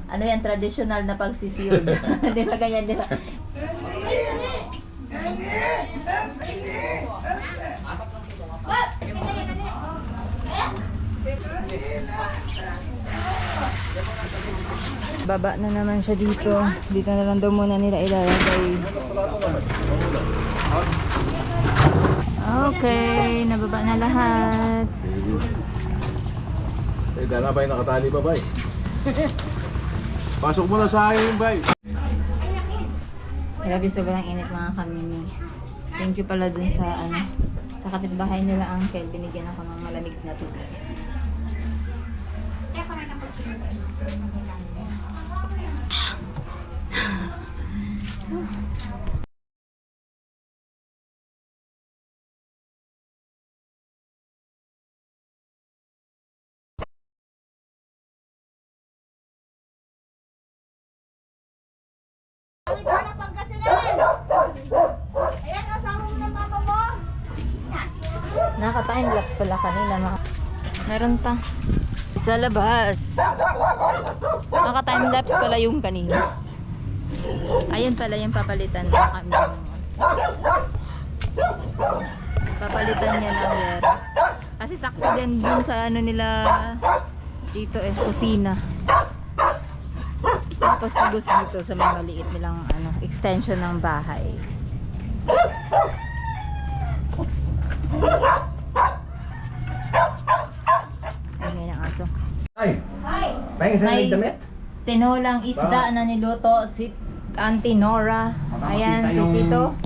Ano yan, traditional na pagsisiod. Di ba ganyan, di ba? Baba na naman siya dito. Dito na lang daw muna nila ilalagay. Okay, nababa na lahat. Eh, dala ba yung nakatali ba, bay? Pasok mo na sa akin, bay. Grabe, sobrang init mga kamini. Thank you pala dun sa sa kapitbahay nila Uncle. Binigyan ako ng malamig na tubig. Naka-timelapse pala kanila. Meron pa. Sa labas. Naka-timelapse pala yung kanina. Ayan pala yung papalitan na kami. Papalitan niya ng yer. Kasi sakto din dun sa ano nila dito kusina. Tapos tagos dito sa may maliit nilang extension ng bahay. Ay, ng aso. Ay! May isang May damit? tinolang isda na niluto si Auntie Nora. Ayan, si Tito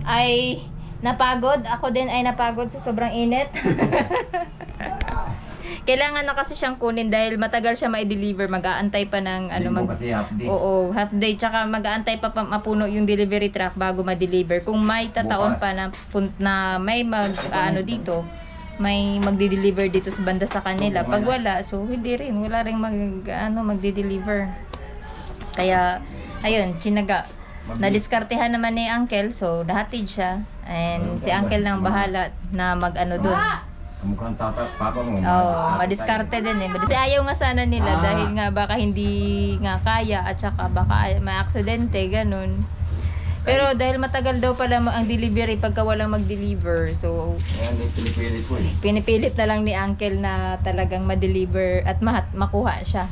ay napagod. Ako din ay napagod sa sobrang init. Kailangan na kasi siyang kunin dahil matagal siya ma-deliver. Mag-aantay pa ng Kasi half day. Oo, half day. Tsaka mag-aantay pa mapuno yung delivery truck bago ma-deliver. Kung may tataon pa na may dito, may magdi-deliver dito sa banda sa kanila. Pag wala, so hindi rin. Wala rin magdi-deliver. Kaya, ayun, chinaga. Nadiskartehan naman ni Uncle, so nahatid siya. And si Uncle nang bahala na dun. Mukhang papa mo. Madiskarte din eh. Kasi ayaw nga sana nila dahil nga baka hindi nga kaya at saka baka may aksidente, ganun. Pero dahil matagal daw pala ang delivery pagka walang mag-deliver. So, Ayan, pinipilit ko eh. pinipilit na lang ni Uncle na talagang ma-deliver at makuha siya.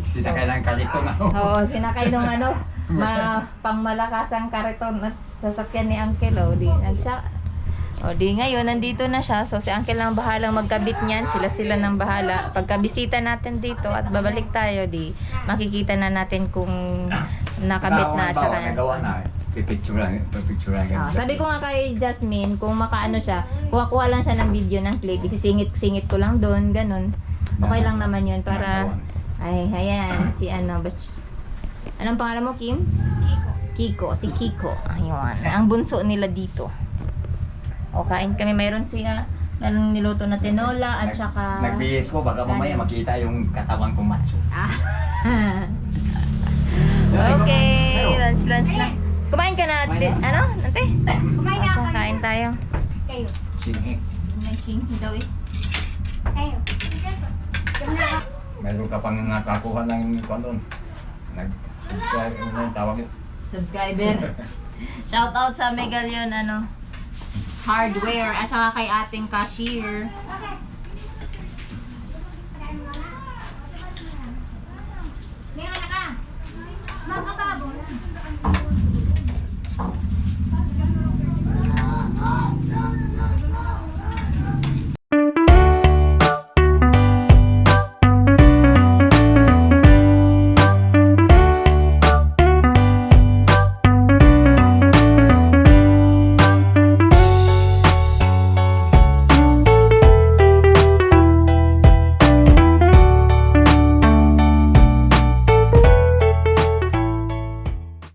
Sinakay lang kaliton ako. Oo, sinakay nung pangmalakasang kariton at sasakyan ni Uncle. Di ngayon, nandito na siya. So, si Uncle lang bahalang magkabit niyan. Sila ng bahala. Pagkabisita natin dito at babalik tayo, makikita na natin kung nakabit na. Tsaka nagawa na. Pipicture lang. sabi ko nga kay Jasmine, kung makaano siya, kuha lang siya ng video ng clip. Isisingit-singit ko lang doon, ganun. Okay lang naman yun para... Ay, ayan. Si anong pangalan mo, Kim? Kiko. Si Kiko. Ayun. Ang bunso nila dito. O, kain kami. Meron niluto na tinola at saka... Nagbihis ko, baka mamaya makita yung katawan kong matso. Okay, lunch na. Kumain ka na, ate? Ate? Kumain na ako. Kain tayo. Kayo. Sinhi. May shinky daw eh. Kayo. Meron ka pang nakakuha ng kondon. Tawag yun. Subscriber. Shout out sa Megalion, hardware at saka kay ating cashier. Ngayon na ka. Makababo na.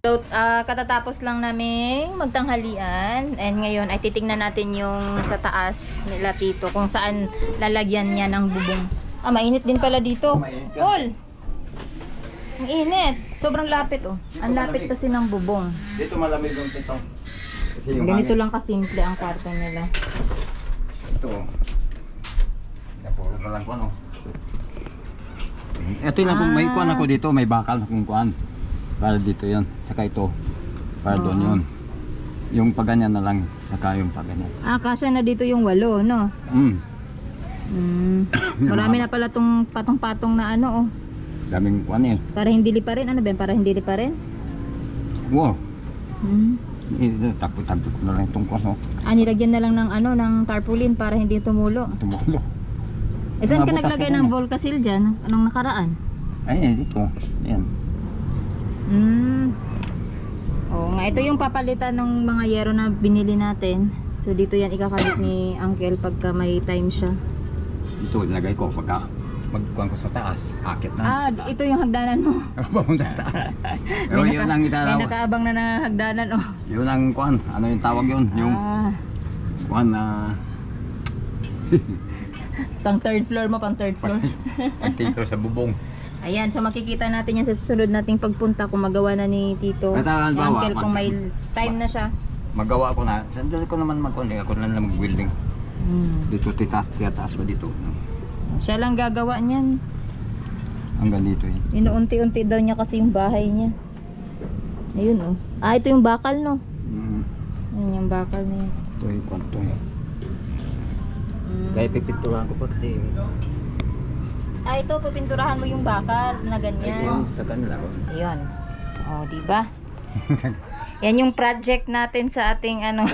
So, katatapos lang naming magtanghalian and ngayon ay titingnan natin yung sa taas nila Tito kung saan lalagyan niya ng bubong. Mainit din pala dito. Mainit yan. Paul! Ang init. Sobrang lapit Ang lapit kasi ng bubong. Dito malamig yung ito. Kasi yung Ganito hangin. lang kasimple ang kwarto nila. Ito. Napuro na lang ko Ito yung may kuan ako dito, may bakal akong kuan. Para dito yon, saka ito. Para doon yun. Yung paganyan na lang, saka yung paganyan. Kasya na dito yung 8, no? Marami na pala tong patong-patong na ano, oh. Daming kuan eh. Para hindi liparin. Ano ba yan? Para hindi liparin? Wow. Hmm. Tapo-tapo ko na lang itong kuan. Nilagyan na lang ng ano, ng tarpaulin para hindi tumulo. Tumulo. Saan ka Mga butas naglagay na ng yan. Volcasil dyan? Anong nakaraan? Ay, dito. Ayan. Oo nga, ito yung papalitan ng mga yero na binili natin. So dito yan ikakabit ni Uncle pagka may time siya. Ito, nilagay ko pagka magkuhan ko sa taas. Akit na. Ito yung hagdanan mo. Papunta sa taas. Pero yun ang May italaw. nakaabang na hagdanan, oh. Yun ang kuhan. Ano yung tawag yun? Yung kuhan na... Pang third floor mo, pang third floor. Pag-tito sa bubong. Ayan, so makikita natin yan sa susunod nating pagpunta kung magawa na ni Tito. Ito, Ni halimbawa, Uncle kung may time na siya. Magawa ko na. Sandali ko naman magkuhan. Ako lang mag-building. Dito titaas ba dito? Siya lang gagawa niyan. Hanggang dito yun. Inuunti-unti daw niya kasi yung bahay niya. Ayun, oh. Ito yung bakal, no? Ayun yung bakal na yun. Ito yung kuhan to eh. Kaya pipinturan ko pa kasi Ito, pupinturahan mo yung bakal na ganyan. sa kanila ko. Ayun. Oh, di ba? Yan yung project natin sa ating ano.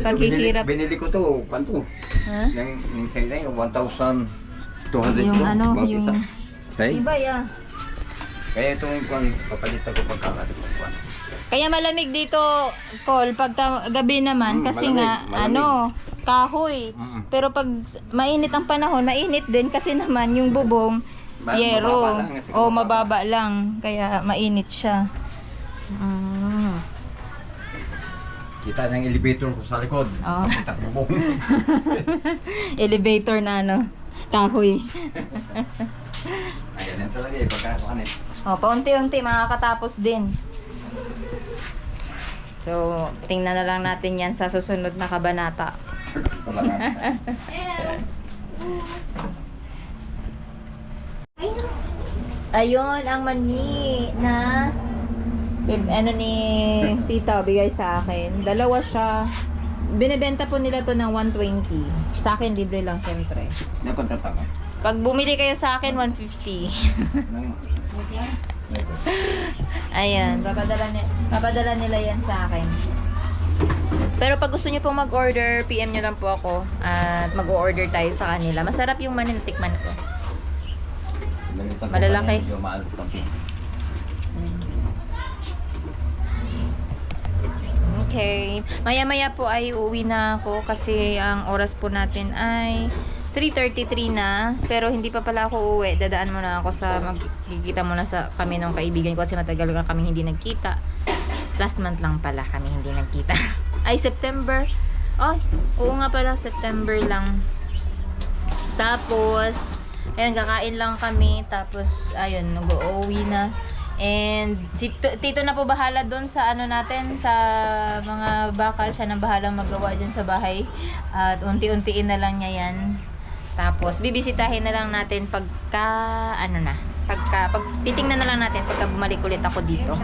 Paghihirap. Binili ko to, kanto. Ha? Yung say na yung 1,200 Yung po, ano, bawat yung isa. Say? Iba ya. Kaya ito yung kuhan, papalitan ko pagkakalit ko kuhan. Kaya malamig dito, Col, pagka gabi naman kasi malamig, nga malamig. ano, kahoy. Pero pag mainit ang panahon, mainit din kasi naman yung bubong yero. Mababa lang, kasi Mababa lang, kaya mainit siya. Kita ng elevator ko sa likod. Oh. Kita bubong. Elevator na ano, kahoy. Ayan yan talaga eh, pagkakuhan eh. Paunti-unti makakatapos din. So, tingnan na lang natin yan sa susunod na kabanata. Talaga. Ayun, ang mani na ano ni tita bigay sa akin. Dalawa siya. Binebenta po nila to ng 120. Sa akin, libre lang siyempre. Nakontrata ka. Pag bumili kayo sa akin, 150. Ayan, papadala nila yan sa akin. Pero pag gusto nyo pong mag-order, PM nyo lang po ako at mag-order tayo sa kanila. Masarap yung mani na tikman ko. Malalaki. Medyo maalat konti. Okay. Maya-maya po ay uuwi na ako kasi ang oras po natin ay 3:33 na. Pero hindi pa pala ako uuwi. Dadaan muna ako sa magkikita muna sa kami ng kaibigan ko kasi matagal na kami hindi nagkita. Last month lang pala kami hindi nagkita. Ay, September. Oh, oo nga pala, September lang. Tapos, ayun, kakain lang kami. Tapos, ayun, nag-uuwi na. And, si Tito na po bahala doon sa ano natin, sa mga bakal. Siya na bahala magawa dyan sa bahay. At unti-untiin na lang niya yan. Tapos, bibisitahin na lang natin pagka, ano na, pag titingnan na lang natin pagka bumalik ulit ako dito.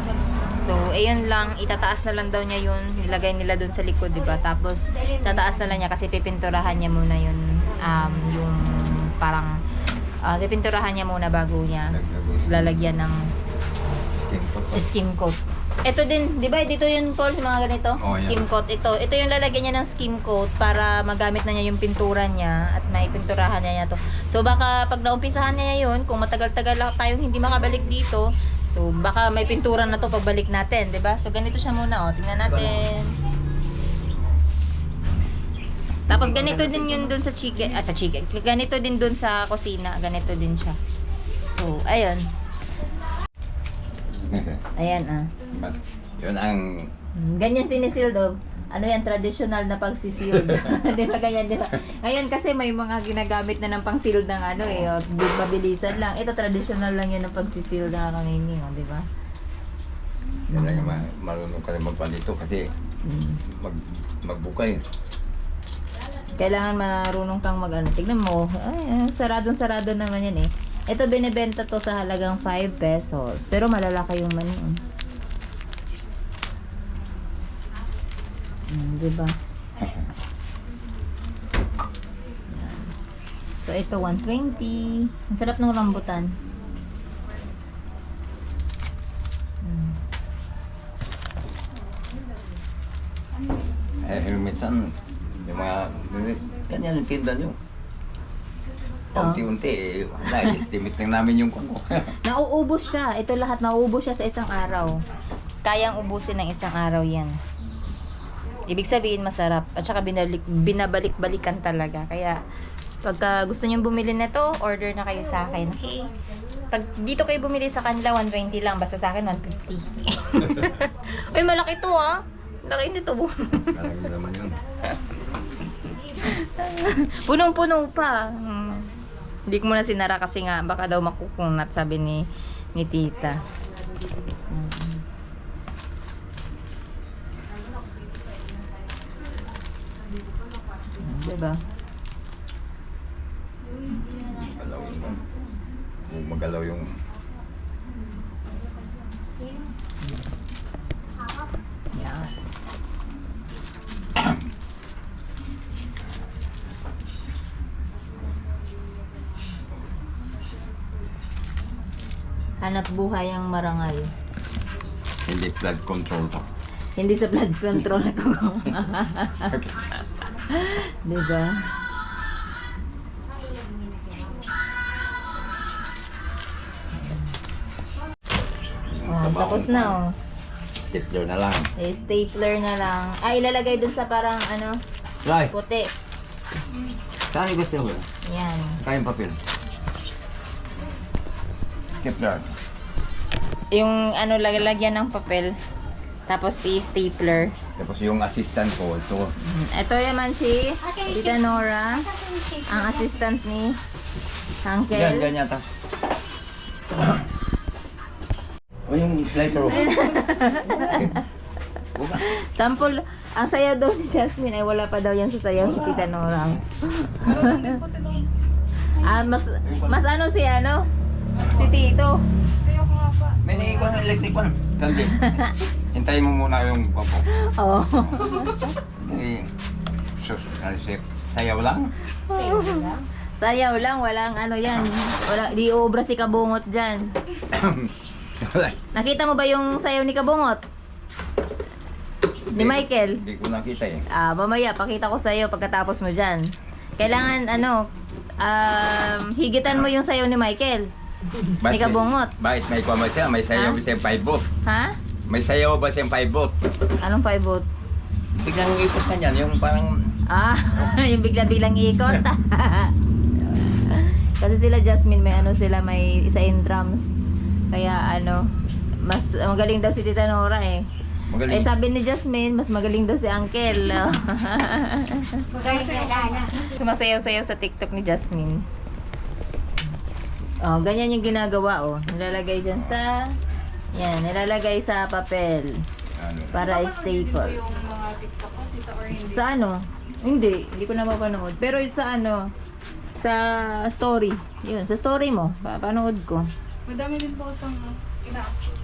So, ayun lang, itataas na lang daw niya yun. Nilagay nila dun sa likod, diba? Tapos, tataas na lang niya kasi pipinturahan niya muna yun. Yung parang, pipinturahan niya muna bago niya lalagyan ng skim coat. Ito din, di ba? Dito yun, Paul, mga ganito. Oh, yeah. Skim coat. Ito yung lalagyan niya ng skim coat para magamit na niya yung pintura niya at naipinturahan niya to. So, baka pag naumpisahan niya yun, kung matagal-tagal tayong hindi makabalik dito, so, baka may pintura na to pagbalik natin, di ba? So, ganito siya muna, oh. Tingnan natin. Tapos, ganito din yun dun sa chicken. Ganito din dun sa kusina. Ganito din siya. So, ayun. Ayan, Yun ang... Ganyan sinisil do. Ano yan, traditional na pagsisil. Di ba ganyan, di ba? Ngayon kasi may mga ginagamit na ng pangsil ng ano eh, mabilisan lang. Ito traditional lang yan ng pagsisil na kamiming, di ba? Yan lang yung marunong ka rin magpan dito kasi magbukay. Kailangan marunong kang mag ano. Tignan mo, ay, saradong-sarado naman yan eh. Ito binebenta to sa halagang 5 pesos. Pero malalaki yung mani. Diba? Yan. So ito 120. Ang sarap ng rambutan. Minsan, yung mga, ganyan yung tinda nyo. Paunti-unti, na-estimate lang namin yung kuno. Nauubos siya. Ito lahat nauubos siya sa isang araw. Kayang ubusin ng isang araw yan. Ibig sabihin masarap. At saka binabalik-balikan talaga. Kaya pagka gusto nyo bumili na to, order na kayo sa akin. Okay? Pag dito kayo bumili sa kanila, 120 lang. Basta sa akin, 150. Uy, malaki to ah. Laki nito. Malaki naman yun. Punong-puno pa. Hindi ko muna sinara kasi nga baka daw makukunat, sabi ni tita. Diba? Magalaw yun. Magalaw yung... Yan. Hanap buhay ang marangal. Hindi blood control to. Hindi sa blood control na to. Diba? Oh, tapos na oh. Stapler na lang. Stapler na lang. Ah, ilalagay dun sa parang ano, Right. puti. Saan yung gusto ko? Yan. Saka yung papel. Stapler. Yung ano, lagyan ng papel. Tapos si stapler. Tapos yung assistant ko, ito. Ito naman si Tita Nora, ang assistant ni Yan, Uncle. yan yata. O yung lighter. Buka. Sample, ang sayaw daw ni Jasmine ay wala pa daw yan sa sayaw ni Tita Nora. Ah, mas ano si ano? Si Tito. May naikon ng electric one. Kandi. Hintayin mo muna yung papo. Oo. Eh, sus, safe. Sayaw lang. Sayaw lang, walang ano yan. Wala, di uubra si Kabungot dyan. Nakita mo ba yung sayaw ni Kabungot? Ni Michael? Hindi ko nakita eh. Ah, mamaya, pakita ko sa'yo pagkatapos mo dyan. Kailangan, ano, higitan mo yung sayaw ni Michael. Ni Kabungot. Bakit may kuha siya? May sayaw ba siyang 5 bot? Ha? May sayaw ba siyang 5 bot? Anong 5 vote? Biglang ikot na yan, yung parang... Ah, yung bigla-biglang ikot. Kasi sila Jasmine, may ano sila, may isa in drums. Kaya ano, mas magaling daw si Tita Nora eh. Magaling. Eh sabi ni Jasmine, mas magaling daw si Uncle. Magaling na dana. Sumasayaw-sayaw sa TikTok ni Jasmine. Oh, ganyan yung ginagawa oh. Nilalagay dyan sa... Yan, nilalagay sa papel. Ano? Para staple. Sa ano? Hindi ko na mapanood. Pero sa ano, sa story. Yun, sa story mo. Panood ko. Madami din po kasang ina-upload.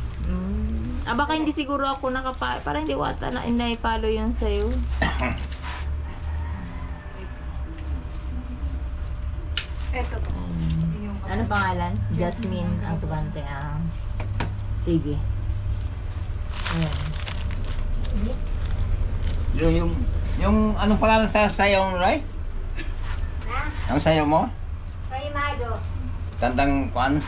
Ah, baka hindi siguro ako para hindi wata na ina-follow yun sa'yo. Eto po. Yung Ano pangalan? Jasmine Agubante. Ah. Sige. Ayan. Yung anong pangalan sa sayaw mo, right? Ha? Ang sayaw mo? Primado. Tandang kwan?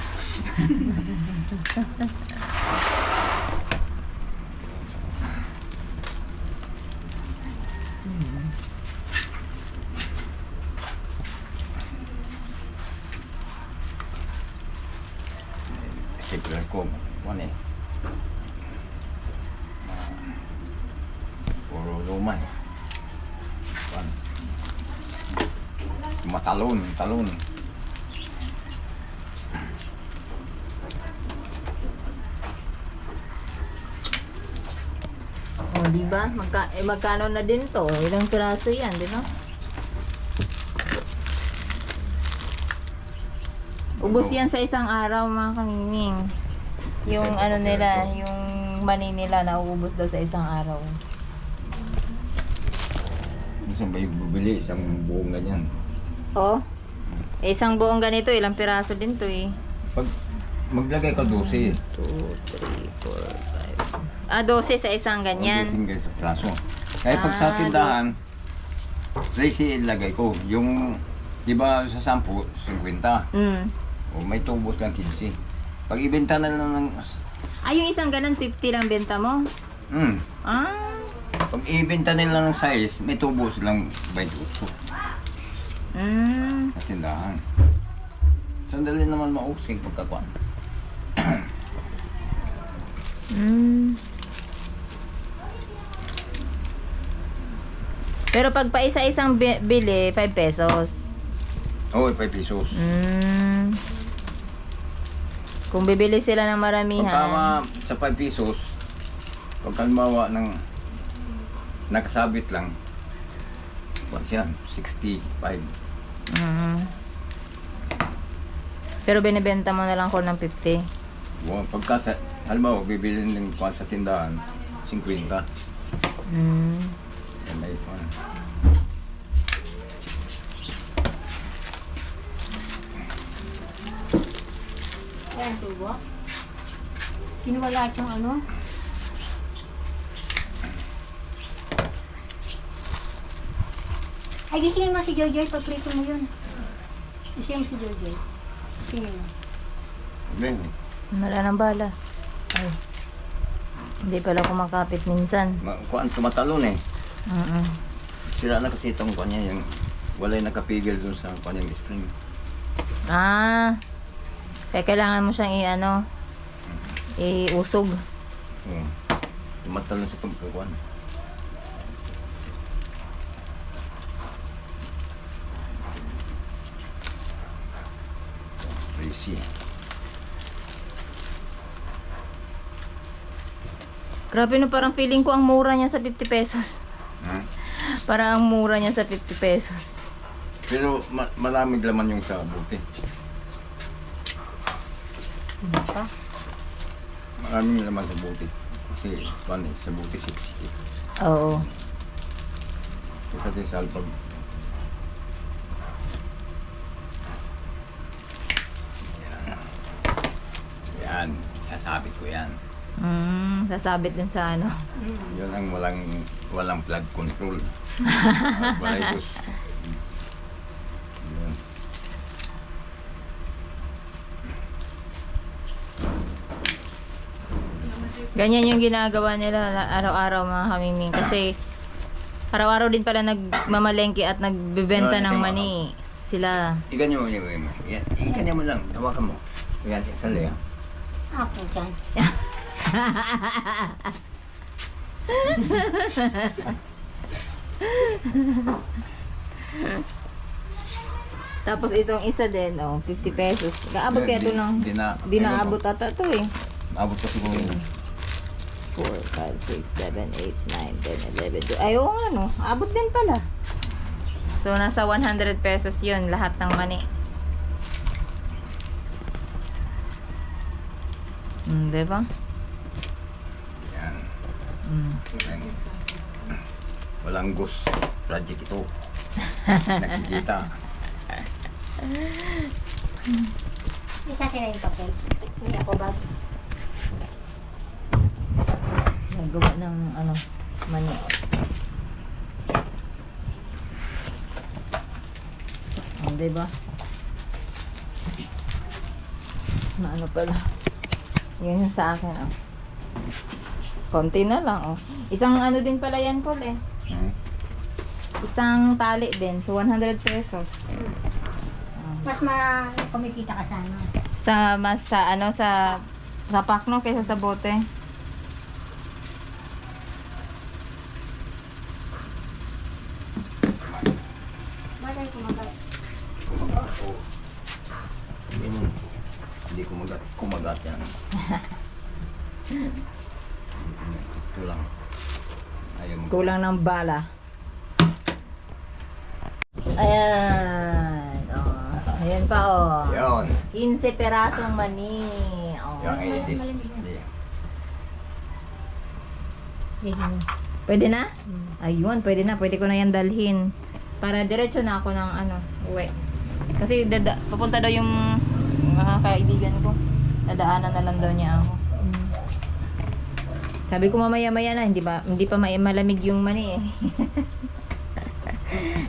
Siyempre ko, kwan eh. Puro luma eh. Kwan. Talon. Oh, di ba? Magkano na din to? Ilang piraso yan, di ba? Ubus yan sa isang araw mga kamiming. Yung ano nila, yung money nila nauubos daw sa isang araw. Isang ba yung bubili? Isang buong ganyan. Oh? Isang buong ganito, ilang piraso din to eh. Pag maglagay ka 12. 2, 3, 4, 5. 12 sa isang ganyan. 12 ganyan sa praso. Kaya pag sa tindahan, 13 ilagay ko. Yung, di ba sa 10, 50. O may tubos kang 15. Pag ibenta na lang ng... Yung isang ganun, 50 lang benta mo? Ah. Pag ibenta nila ng size, may tubos lang 28 sa tindahan. Sandali naman mausing pagkakuan. Pero pag pa isa-isang bili, 5 pesos. Oo, 5 pesos. Kung bibili sila ng Pagka maramihan. sa 5 pesos, pag halimbawa ng nakasabit lang, what's yan? 65. Pero binibenta mo na lang ko ng 50. Wow, pagka sa, halimbawa, bibili ng kuwan sa tindahan, 50. Yan na ito. Yan, tubo. Kinuha lahat yung ano. Ay, gisingin mo si Jojoy. Paprito mo yun. Gisingin mo si Jojoy. Gisingin mo. Then, Wala nang bala. Ay. Hindi pala kumakapit minsan. kuwan, tumatalon eh. Mm-mm. Sira na kasi itong kuwan niya, yung walay nakapigil dun sa kuwan yung spring. Ah. Kaya kailangan mo siyang iusog. Oo. Tumatalon sa pagkakuan. Crazy. Grabe no, parang feeling ko ang mura niya sa 50 pesos. Parang ang mura niya sa 50 pesos. Pero malamig laman yung sa buti. Maraming laman sa buti. Kasi paano sa buti 60. Oo. Kasi sa salpag. Yan. Sasabit ko yan. Sasabit dun sa ano. Yun ang walang flood control. Balay gus. Yun. Ganyan yung ginagawa nila araw-araw mga kamiming. Kasi araw-araw din pala nagmamalengke at nagbebenta ng mani. Sila. Iganyan mo. Yan. Iganyan mo lang. Tawakan mo. Yan. Sali yan. Ako dyan. Tapos itong isa din, 50 pesos. Kaabot kaya ito ng... Di naabot ata ito eh. Abot pa siguro yun. 4, 5, 6, 7, 8, 9, 10, 11, 12. Ay, oo nga no. Abot din pala. So, nasa 100 pesos yun. Lahat ng mani. Diba? Yan. Yan. Walang ghost project ito. Nakikita. Isa sila yung papel. Hindi ako ba? Nagawa ng mani. Diba? Ano pala? Yan yung sa akin, konti na lang, Isang ano din pala yan, Col, eh. Isang tali din. So, 100 pesos. Mas kumikita ka sa ano. Sa pakno kaysa sa bote. Bagay kumagal. Hindi kumagat yan. Kulang. Ayaw mo. Kulang ng bala. Ayan. Ayan pa oh. Yun. 15 perasong mani. Oh. Yung edit. Pwede na? Ayun, pwede na. Pwede ko na yan dalhin. Para diretso na ako ng uwi. Kasi papunta daw yung mga kaibigan ko. Dadaanan na lang daw niya ako. Sabi ko mamaya-maya na, hindi pa malamig yung mani eh.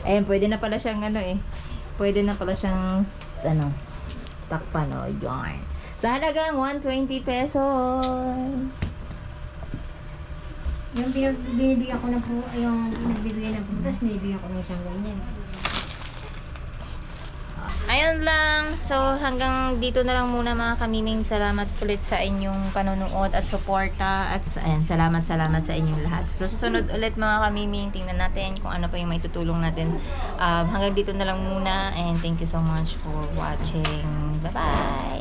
Ayun, pwede na pala siyang pwede na pala siyang takpan o yarn. Sa halagang 120 pesos. Yung binibigyan ko na po, yung nagbibigay ng prutas, binibigyan ko ng isang ganyan. Ayun lang. So, hanggang dito na lang muna mga kamiming. Salamat ulit sa inyong panonood at suporta. At ayan, salamat sa inyong lahat. So, sa susunod ulit mga kamiming, tingnan natin kung ano pa yung may tutulong natin. Hanggang dito na lang muna. And thank you so much for watching. Bye-bye!